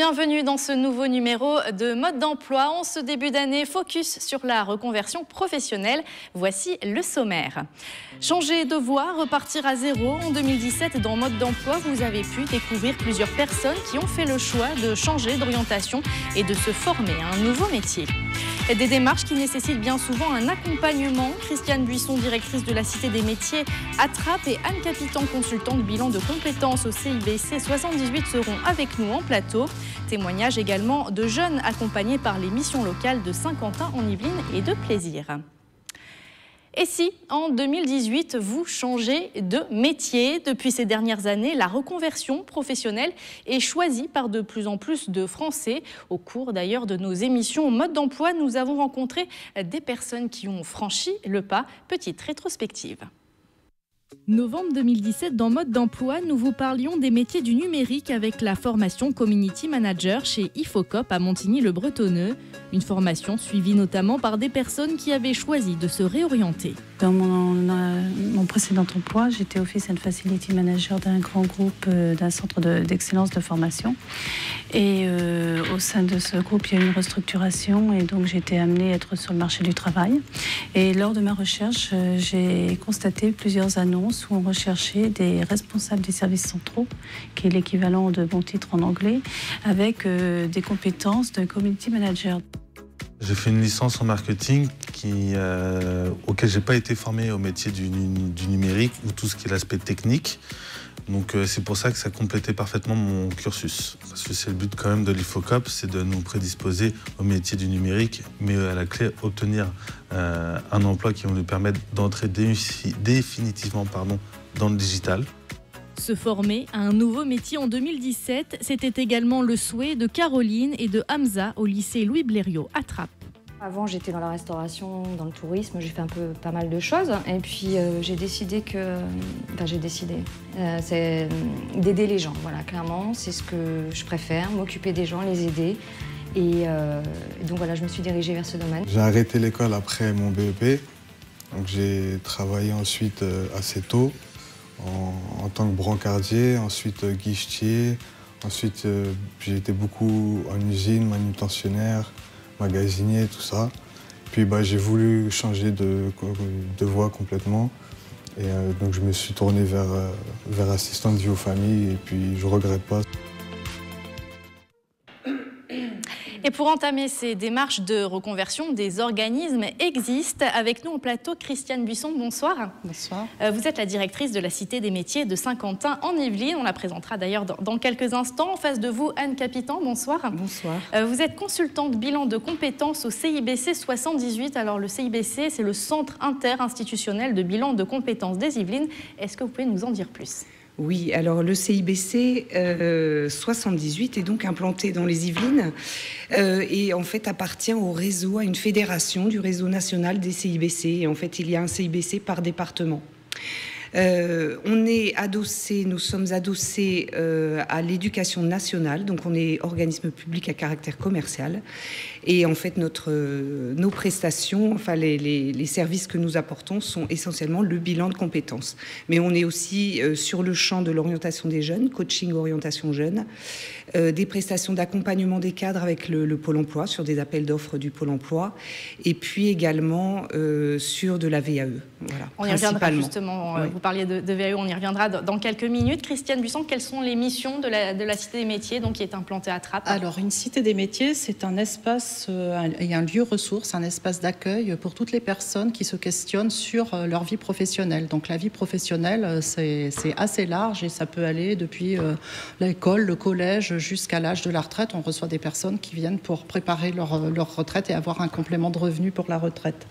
bienvenue dans ce nouveau numéro de Mode d'emploi. En ce début d'année, focus sur la reconversion professionnelle. Voici le sommaire. Changer de voie, repartir à zéro. En 2017, dans Mode d'emploi, vous avez pu découvrir plusieurs personnes qui ont fait le choix de changer d'orientation et de se former à un nouveau métier. Des démarches qui nécessitent bien souvent un accompagnement. Christiane Buisson, directrice de la Cité des métiers Attrape, et Anne Capitan, consultante bilan de compétences au CIBC 78, seront avec nous en plateau. Témoignage également de jeunes accompagnés par les missions locales de Saint-Quentin en Yvelines et de Plaisir. Et si, en 2018, vous changez de métier? Depuis ces dernières années, la reconversion professionnelle est choisie par de plus en plus de Français. Au cours d'ailleurs de nos émissions Mode d'emploi, nous avons rencontré des personnes qui ont franchi le pas. Petite rétrospective. Novembre 2017, dans Mode d'emploi, nous vous parlions des métiers du numérique avec la formation Community Manager chez Ifocop à Montigny-le-Bretonneux. Une formation suivie notamment par des personnes qui avaient choisi de se réorienter. Dans mon précédent emploi, j'étais Office and Facility Manager d'un grand groupe, d'un centre d'excellence de formation. Et au sein de ce groupe, il y a eu une restructuration et donc j'ai été amenée à être sur le marché du travail. Et lors de ma recherche, j'ai constaté plusieurs annonces où on recherchait des responsables des services centraux, qui est l'équivalent de mon titre en anglais, avec des compétences de Community Manager. J'ai fait une licence en marketing auquel je n'ai pas été formé au métier du numérique ou tout ce qui est l'aspect technique. Donc c'est pour ça que ça complétait parfaitement mon cursus. Parce que c'est le but quand même de l'Ifocop, c'est de nous prédisposer au métier du numérique, mais à la clé obtenir un emploi qui va nous permettre d'entrer définitivement dans le digital. Se former à un nouveau métier en 2017, c'était également le souhait de Caroline et de Hamza au lycée Louis Blériot à Trappes. Avant, j'étais dans la restauration, dans le tourisme, j'ai fait pas mal de choses. Et puis, j'ai décidé c'est d'aider les gens. Voilà, clairement, c'est ce que je préfère, m'occuper des gens, les aider. Et donc voilà, je me suis dirigée vers ce domaine. J'ai arrêté l'école après mon BEP. Donc j'ai travaillé ensuite assez tôt en tant que brancardier, ensuite guichetier. Ensuite, j'ai été beaucoup en usine, manutentionnaire, magasinier, tout ça. Puis j'ai voulu changer de voie complètement. Et donc je me suis tourné vers assistant de vie aux familles et puis je ne regrette pas. Et pour entamer ces démarches de reconversion, des organismes existent. Avec nous en plateau, Christiane Buisson, bonsoir. Bonsoir. Vous êtes la directrice de la Cité des métiers de Saint-Quentin en Yvelines. On la présentera d'ailleurs dans quelques instants. En face de vous, Anne Capitan, bonsoir. Bonsoir. Vous êtes consultante bilan de compétences au CIBC 78. Alors le CIBC, c'est le Centre interinstitutionnel de bilan de compétences des Yvelines. Est-ce que vous pouvez nous en dire plus ? Oui, alors le CIBC 78 est donc implanté dans les Yvelines et en fait appartient au réseau, à une fédération du réseau national des CIBC. Et en fait, il y a un CIBC par département. Nous sommes adossés à l'éducation nationale, donc on est organisme public à caractère commercial. Et en fait, nos prestations, enfin les services que nous apportons sont essentiellement le bilan de compétences. Mais on est aussi sur le champ de l'orientation des jeunes, coaching orientation jeunes, des prestations d'accompagnement des cadres avec le Pôle emploi, sur des appels d'offres du Pôle emploi, et puis également sur de la VAE. Voilà, on y reviendra justement, oui. Vous parliez de VAE, on y reviendra dans quelques minutes. Christiane Buisson, quelles sont les missions de la Cité des métiers qui est implantée à Trappes? Alors, une Cité des métiers, c'est un espace et un lieu ressource, un espace d'accueil pour toutes les personnes qui se questionnent sur leur vie professionnelle. Donc la vie professionnelle, c'est assez large et ça peut aller depuis l'école, le collège, jusqu'à l'âge de la retraite. On reçoit des personnes qui viennent pour préparer leur retraite et avoir un complément de revenu pour la retraite.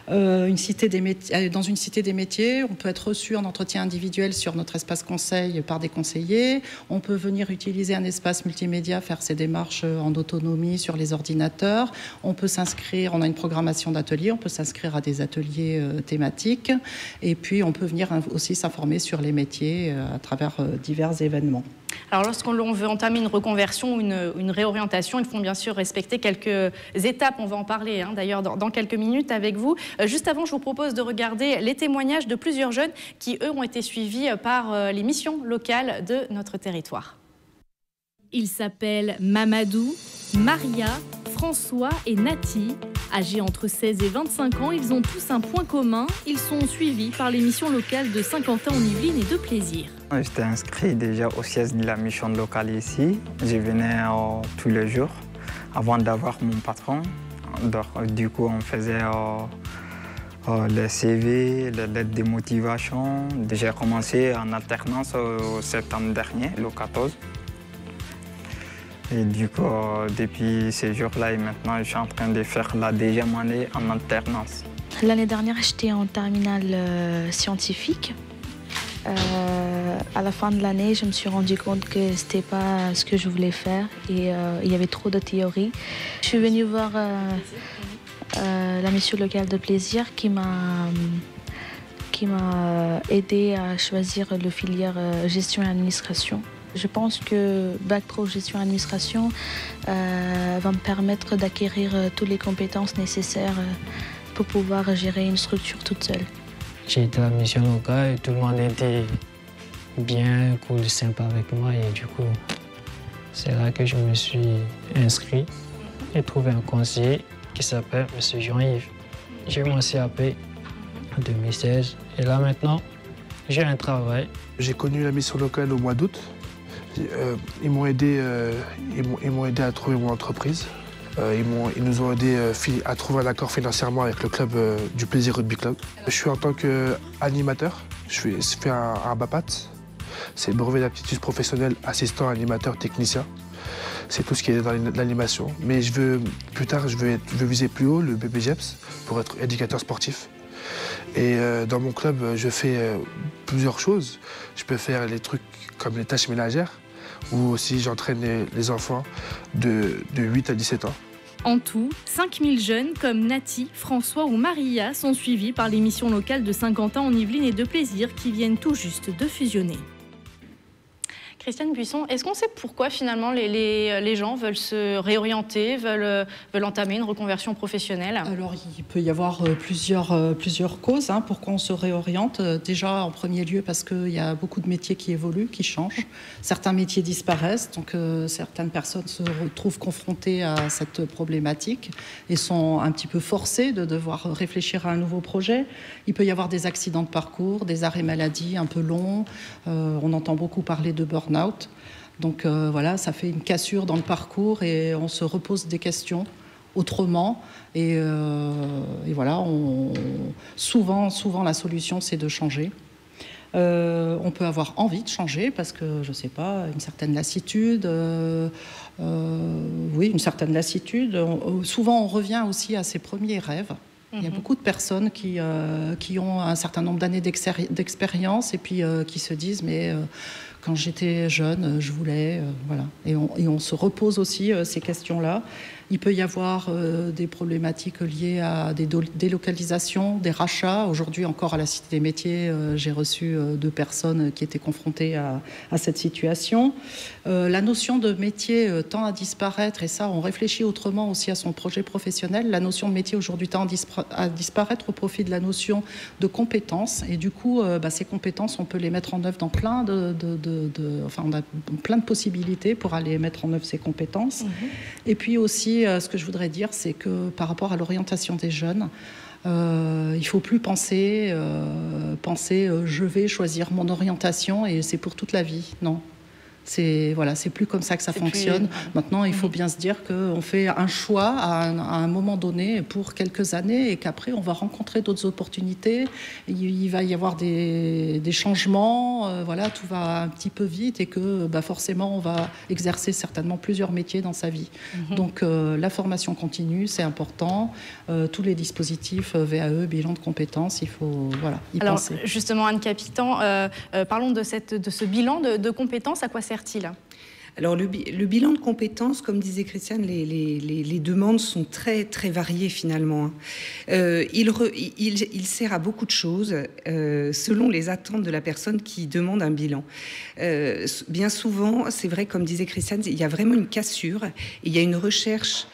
Dans une cité des métiers, on peut être reçu en entretien individuel sur notre espace conseil par des conseillers. On peut venir utiliser un espace multimédia, faire ses démarches en autonomie sur les ordinateurs. On peut s'inscrire, on a une programmation d'ateliers, on peut s'inscrire à des ateliers thématiques. Et puis, on peut venir aussi s'informer sur les métiers à travers divers événements. Alors, lorsqu'on veut entamer une reconversion ou une réorientation, il faut bien sûr respecter quelques étapes. On va en parler d'ailleurs dans quelques minutes avec vous. Juste avant, je vous propose de regarder les témoignages de plusieurs jeunes qui, eux, ont été suivis par les missions locales de notre territoire. Ils s'appellent Mamadou, Maria, François et Nati. Âgés entre 16 et 25 ans, ils ont tous un point commun. Ils sont suivis par les missions locales de Saint-Quentin-en-Yvelines et de Plaisir. J'étais inscrit déjà au siège de la mission locale ici. Je venais tous les jours avant d'avoir mon patron. Donc, du coup, on faisait les CV, les lettres de motivation. J'ai commencé en alternance au septembre dernier, le 14. Et du coup, depuis ces jours-là et maintenant, je suis en train de faire la deuxième année en alternance. L'année dernière, j'étais en terminale scientifique. À la fin de l'année, je me suis rendu compte que ce n'était pas ce que je voulais faire et il y avait trop de théorie. Je suis venue voir la mission locale de Plaisir qui m'a aidée à choisir le filière gestion et administration. Je pense que Bac Pro Gestion et Administration va me permettre d'acquérir toutes les compétences nécessaires pour pouvoir gérer une structure toute seule. J'ai été à la mission locale et tout le monde était bien, cool, sympa avec moi et du coup, c'est là que je me suis inscrit et trouvé un conseiller qui s'appelle M. Jean-Yves. J'ai eu mon CAP en 2016 et là maintenant, j'ai un travail. J'ai connu la mission locale au mois d'août. Ils m'ont aidé à trouver mon entreprise. Ils nous ont aidé à trouver un accord financièrement avec le club du Plaisir Rugby Club. Je suis en tant qu'animateur. Je fais un BAPAT. C'est le brevet d'aptitude professionnelle assistant animateur technicien. C'est tout ce qui est dans l'animation. Mais plus tard, je veux viser plus haut, le BPGEPS, pour être éducateur sportif. Et dans mon club, je fais plusieurs choses. Je peux faire les trucs comme les tâches ménagères, ou aussi j'entraîne les enfants de 8 à 17 ans. En tout, 5000 jeunes comme Nati, François ou Maria sont suivis par les missions locales de Saint-Quentin-en-Yvelines et de Plaisir qui viennent tout juste de fusionner. Christiane Buisson, est-ce qu'on sait pourquoi finalement les gens veulent se réorienter, veulent entamer une reconversion professionnelle? Alors il peut y avoir plusieurs causes. Pourquoi on se réoriente. Déjà en premier lieu parce qu'il y a beaucoup de métiers qui évoluent, qui changent. Certains métiers disparaissent, donc certaines personnes se retrouvent confrontées à cette problématique et sont un petit peu forcées de devoir réfléchir à un nouveau projet. Il peut y avoir des accidents de parcours, des arrêts maladie un peu longs. On entend beaucoup parler de burn-out. Donc voilà, ça fait une cassure dans le parcours et on se repose des questions autrement. Et voilà, souvent la solution, c'est de changer. On peut avoir envie de changer parce que, je ne sais pas, une certaine lassitude. Oui, une certaine lassitude. Souvent, on revient aussi à ses premiers rêves. Il y a beaucoup de personnes qui ont un certain nombre d'années d'expérience et puis qui se disent mais quand j'étais jeune, je voulais, voilà. Et on se repose aussi ces questions-là. Il peut y avoir des problématiques liées à des délocalisations, des rachats. Aujourd'hui encore à la Cité des Métiers, j'ai reçu 2 personnes qui étaient confrontées à cette situation. La notion de métier tend à disparaître et ça, on réfléchit autrement aussi à son projet professionnel. La notion de métier aujourd'hui tend à disparaître au profit de la notion de compétences et du coup, ces compétences, on peut les mettre en œuvre dans plein on a plein de possibilités pour aller mettre en œuvre ces compétences. Et puis aussi, ce que je voudrais dire, c'est que par rapport à l'orientation des jeunes, il ne faut plus penser je vais choisir mon orientation et c'est pour toute la vie. Non. C'est plus comme ça que ça fonctionne. Maintenant, il faut bien se dire qu'on fait un choix à un moment donné pour quelques années et qu'après, on va rencontrer d'autres opportunités. Il va y avoir des changements. Tout va un petit peu vite et que forcément, on va exercer certainement plusieurs métiers dans sa vie. Donc, la formation continue, c'est important. Tous les dispositifs VAE, bilan de compétences, il faut y penser. Alors, justement, Anne Capitan, parlons de ce bilan de compétences. À quoi sert-il ? Alors le bilan de compétences, comme disait Christiane, les demandes sont très très variées finalement. Il sert à beaucoup de choses selon les attentes de la personne qui demande un bilan. Bien souvent, c'est vrai, comme disait Christiane, il y a vraiment une cassure, il y a une recherche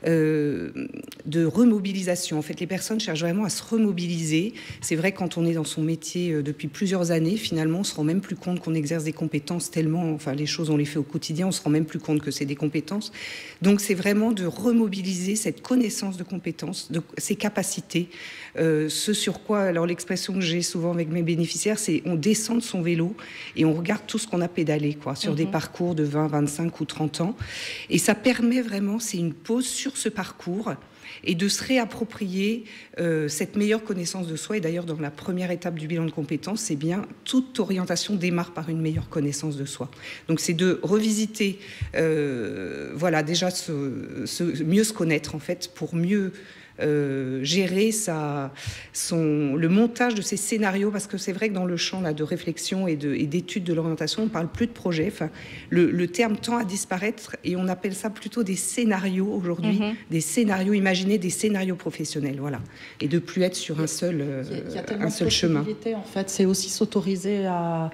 de remobilisation. En fait, les personnes cherchent vraiment à se remobiliser. C'est vrai, quand on est dans son métier depuis plusieurs années, finalement, on se rend même plus compte qu'on exerce des compétences tellement, enfin, les choses, on les fait au quotidien, on se rend même plus compte que c'est des compétences. Donc, c'est vraiment de remobiliser cette connaissance de compétences, de ses capacités, ce sur quoi, alors l'expression que j'ai souvent avec mes bénéficiaires, c'est on descend de son vélo et on regarde tout ce qu'on a pédalé, quoi, sur des parcours de 20, 25 ou 30 ans. Et ça permet vraiment, c'est une pause sur ce parcours et de se réapproprier cette meilleure connaissance de soi. Et d'ailleurs, dans la première étape du bilan de compétences, c'est bien, toute orientation démarre par une meilleure connaissance de soi. Donc c'est de revisiter, voilà, déjà mieux se connaître, en fait, pour mieux gérer le montage de ces scénarios, parce que c'est vrai que dans le champ là, de réflexion et d'études de l'orientation, on ne parle plus de projet. Enfin, le terme tend à disparaître et on appelle ça plutôt des scénarios aujourd'hui, des scénarios imaginés, des scénarios professionnels, voilà, et de plus être sur un seul chemin. En fait, c'est aussi s'autoriser à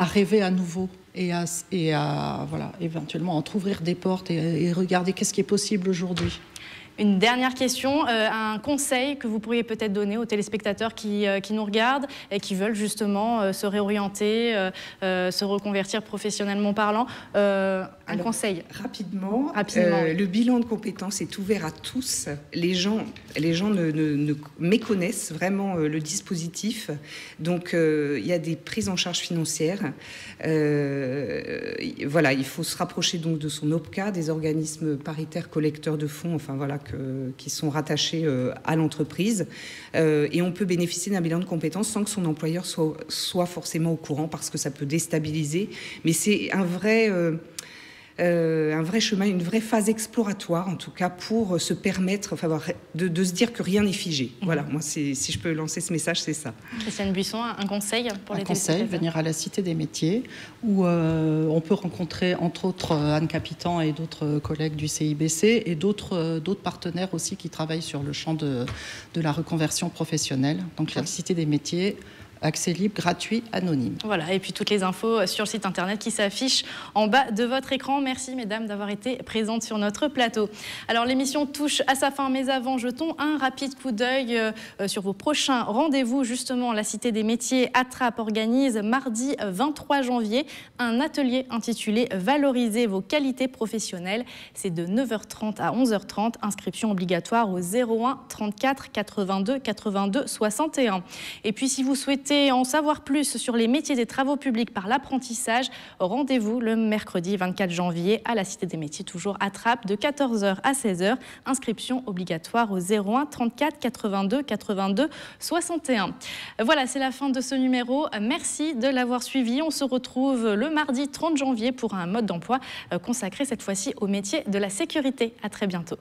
rêver à nouveau. Et à voilà, éventuellement entrouvrir des portes et regarder qu'est-ce qui est possible aujourd'hui. Une dernière question, un conseil que vous pourriez peut-être donner aux téléspectateurs qui nous regardent et qui veulent justement se réorienter, se reconvertir professionnellement parlant. Un conseil. Rapidement. Le bilan de compétences est ouvert à tous. Les gens ne méconnaissent vraiment le dispositif. Donc, il y a des prises en charge financières. Voilà, il faut se rapprocher donc de son OPCA, des organismes paritaires collecteurs de fonds, enfin voilà, qui sont rattachés à l'entreprise. Et on peut bénéficier d'un bilan de compétences sans que son employeur soit forcément au courant, parce que ça peut déstabiliser. Mais c'est un vrai chemin, une vraie phase exploratoire, en tout cas, pour se permettre de se dire que rien n'est figé. Voilà, moi, si je peux lancer ce message, c'est ça. Christiane Buisson, un conseil pour les téléspectateurs ? Un conseil, venir à la Cité des métiers, où on peut rencontrer, entre autres, Anne Capitan et d'autres collègues du CIBC, et d'autres partenaires aussi qui travaillent sur le champ de la reconversion professionnelle. Donc, la Cité des métiers, accès libre, gratuit, anonyme. Voilà, et puis toutes les infos sur le site internet qui s'affichent en bas de votre écran. Merci mesdames d'avoir été présentes sur notre plateau. Alors l'émission touche à sa fin, mais avant, jetons un rapide coup d'œil sur vos prochains rendez-vous. Justement, la Cité des métiers Attrape organise mardi 23 janvier un atelier intitulé « Valoriser vos qualités professionnelles ». C'est de 9h30 à 11h30, inscription obligatoire au 01 34 82 82 61. Et puis si vous souhaitez en savoir plus sur les métiers des travaux publics par l'apprentissage, rendez-vous le mercredi 24 janvier à la Cité des métiers, toujours Attrape, de 14h à 16h. Inscription obligatoire au 01 34 82 82 61. Voilà, c'est la fin de ce numéro. Merci de l'avoir suivi. On se retrouve le mardi 30 janvier pour un mode d'emploi consacré cette fois-ci au métier de la sécurité. À très bientôt.